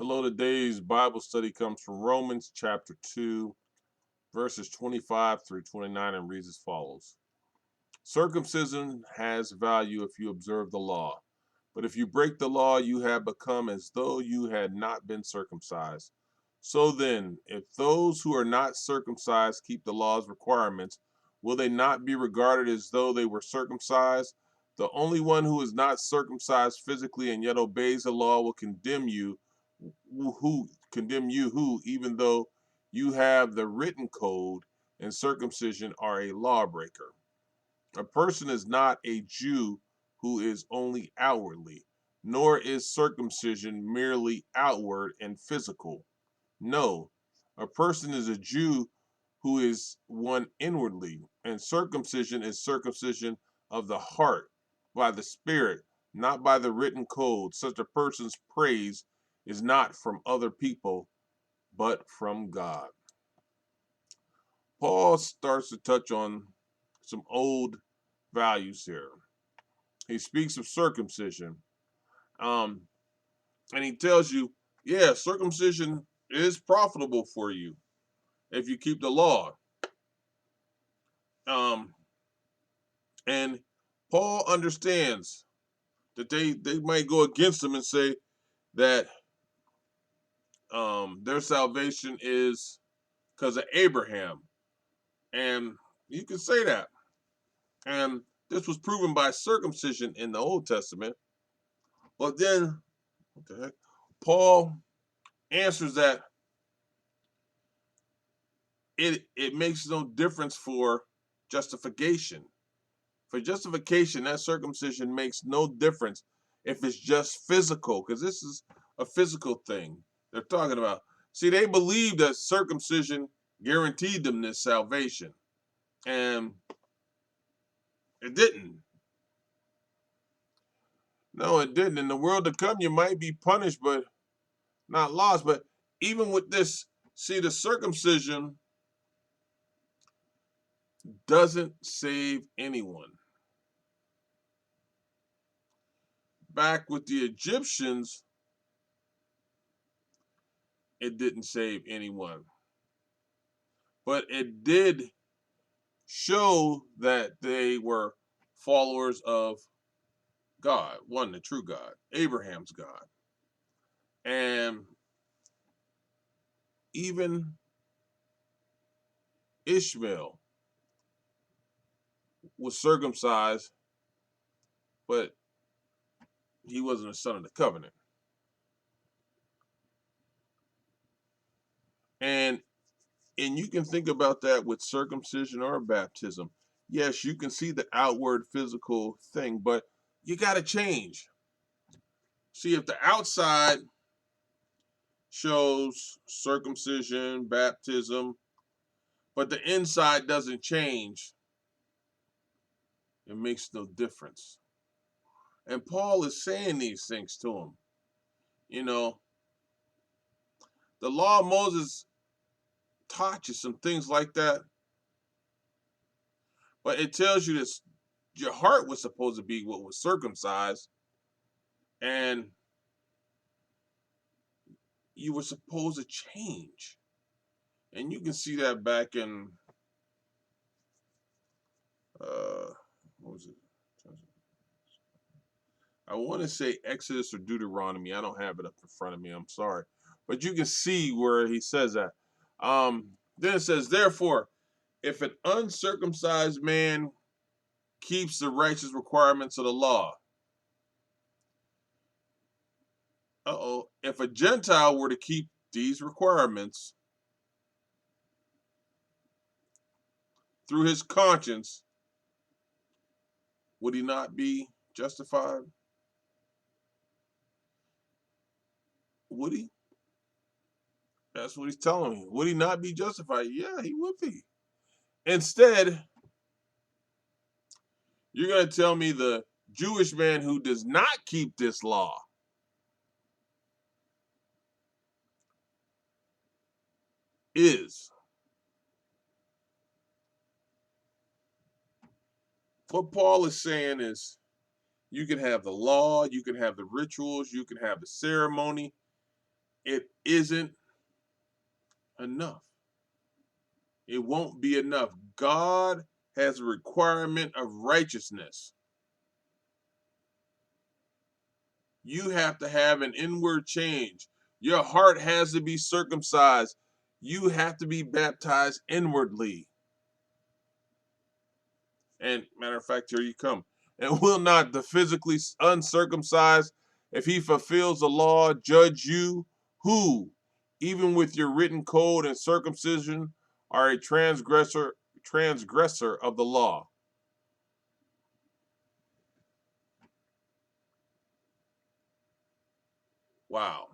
Hello, today's Bible study comes from Romans chapter 2, verses 25 through 29, and reads as follows. Circumcision has value if you observe the law, but if you break the law, you have become as though you had not been circumcised. So then, if those who are not circumcised keep the law's requirements, will they not be regarded as though they were circumcised? The only one who is not circumcised physically and yet obeys the law will condemn you who, even though you have the written code and circumcision, are a lawbreaker. A person is not a Jew who is only outwardly, nor is circumcision merely outward and physical. No, a person is a Jew who is one inwardly, and circumcision is circumcision of the heart by the Spirit, not by the written code. Such a person's praise is not from other people, but from God. Paul starts to touch on some old values here. He speaks of circumcision, um, and he tells you, yeah, circumcision is profitable for you if you keep the law. Um, and Paul understands that they might go against him and say that their salvation is because of Abraham, and you can say that. And this was proven by circumcision in the Old Testament. But then, what the heck? Paul answers that it makes no difference for justification. For justification, that circumcision makes no difference if it's just physical, because this is a physical thing they're talking about. See, they believed that circumcision guaranteed them this salvation, and it didn't. No, it didn't. In the world to come, you might be punished, but not lost. But even with this, see, the circumcision doesn't save anyone. Back with the Egyptians, it didn't save anyone. But it did show that they were followers of God, one, the true God, Abraham's God. And even Ishmael was circumcised, but he wasn't a son of the covenant. And you can think about that with circumcision or baptism. Yes, you can see the outward physical thing, but you got to change. See, if the outside shows circumcision, baptism, but the inside doesn't change, it makes no difference. And Paul is saying these things to him. You know, the law of Moses taught you some things like that, but it tells you that your heart was supposed to be what was circumcised, and you were supposed to change. And you can see that back in what was it? I want to say Exodus or Deuteronomy. I don't have it up in front of me. I'm sorry, but you can see where he says that. Then it says, therefore, if an uncircumcised man keeps the righteous requirements of the law, if a Gentile were to keep these requirements through his conscience, would he not be justified? Would he? That's what he's telling me. Would he not be justified? Yeah, he would be. Instead, you're going to tell me the Jewish man who does not keep this law is. What Paul is saying is you can have the law, you can have the rituals, you can have the ceremony, it isn't enough. It won't be enough. God has a requirement of righteousness. You have to have an inward change. Your heart has to be circumcised. You have to be baptized inwardly. And matter of fact, here you come. And will not the physically uncircumcised, if he fulfills the law, judge you, who, even with your written code and circumcision, are a transgressor of the law? Wow.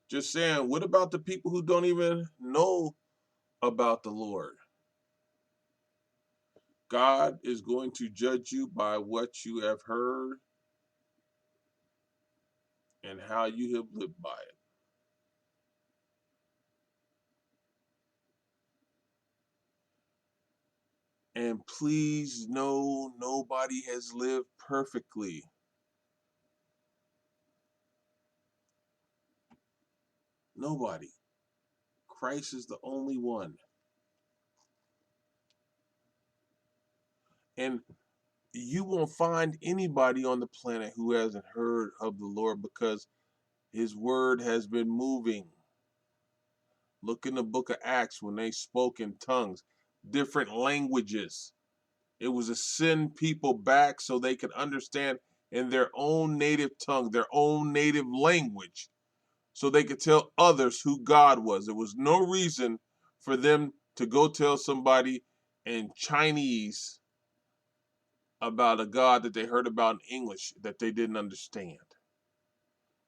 Just saying, what about the people who don't even know about the Lord? God is going to judge you by what you have heard and how you have lived by it. And please know nobody has lived perfectly. Nobody. Christ is the only one. And you won't find anybody on the planet who hasn't heard of the Lord because his word has been moving. Look in the book of Acts when they spoke in tongues, different languages. It was to send people back so they could understand in their own native tongue, their own native language, so they could tell others who God was. There was no reason for them to go tell somebody in Chinese about a God that they heard about in English that they didn't understand.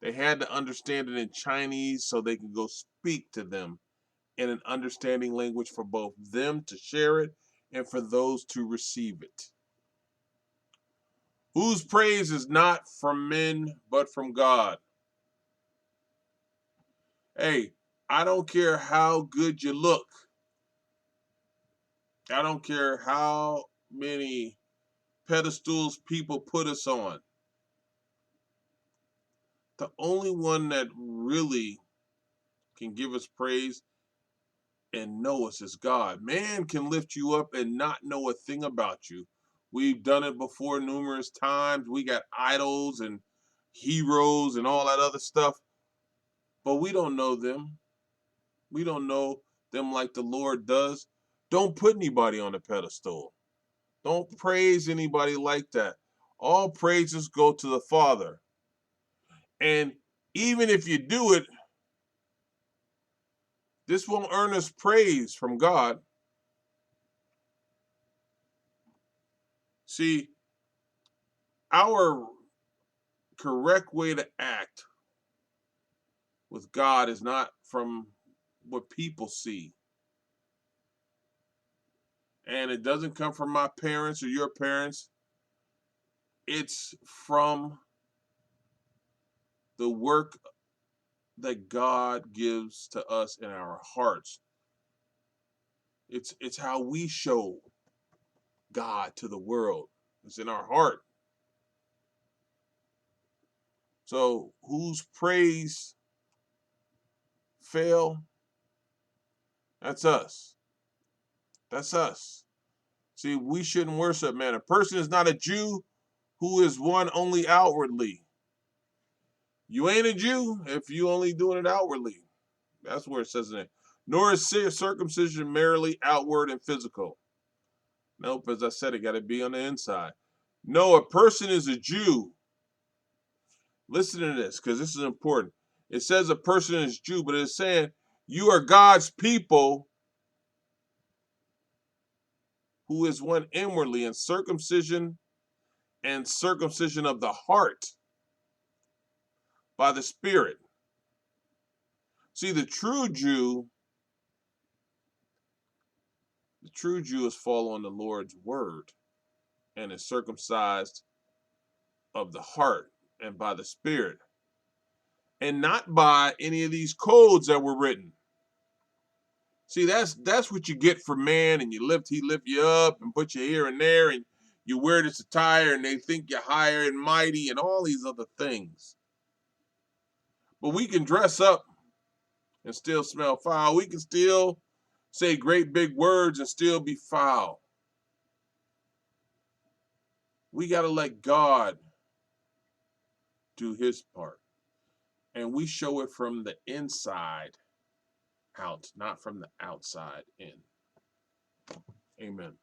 They had to understand it in Chinese so they could go speak to them in an understanding language for both them to share it and for those to receive it. Whose praise is not from men but from God. Hey, I don't care how good you look. I don't care how many pedestals people put us on. The only one that really can give us praise and know us is God. Man can lift you up and not know a thing about you. We've done it before numerous times. We got idols and heroes and all that other stuff, but we don't know them. We don't know them like the Lord does. Don't put anybody on a pedestal. Don't praise anybody like that. All praises go to the Father. And even if you do it, this won't earn us praise from God. See, our correct way to act with God is not from what people see. And it doesn't come from my parents or your parents. It's from the work that God gives to us in our hearts. It's how we show God to the world. It's in our heart. So whose praise fail? That's us. That's us. See, we shouldn't worship man. A person is not a Jew who is one only outwardly. You ain't a Jew if you only doing it outwardly. That's where it says it. Nor is circumcision merely outward and physical. Nope, as I said, it got to be on the inside. No, a person is a Jew. Listen to this, because this is important. It says a person is Jew, but it's saying you are God's people who is one inwardly, and circumcision of the heart by the Spirit. See, the true Jew is following the Lord's word and is circumcised of the heart and by the Spirit, and not by any of these codes that were written. See, that's what you get from man, and he lift you up and put you here and there, and you wear this attire, and they think you're higher and mighty, and all these other things. But we can dress up and still smell foul. We can still say great big words and still be foul. We got to let God do his part. And we show it from the inside out, not from the outside in. Amen.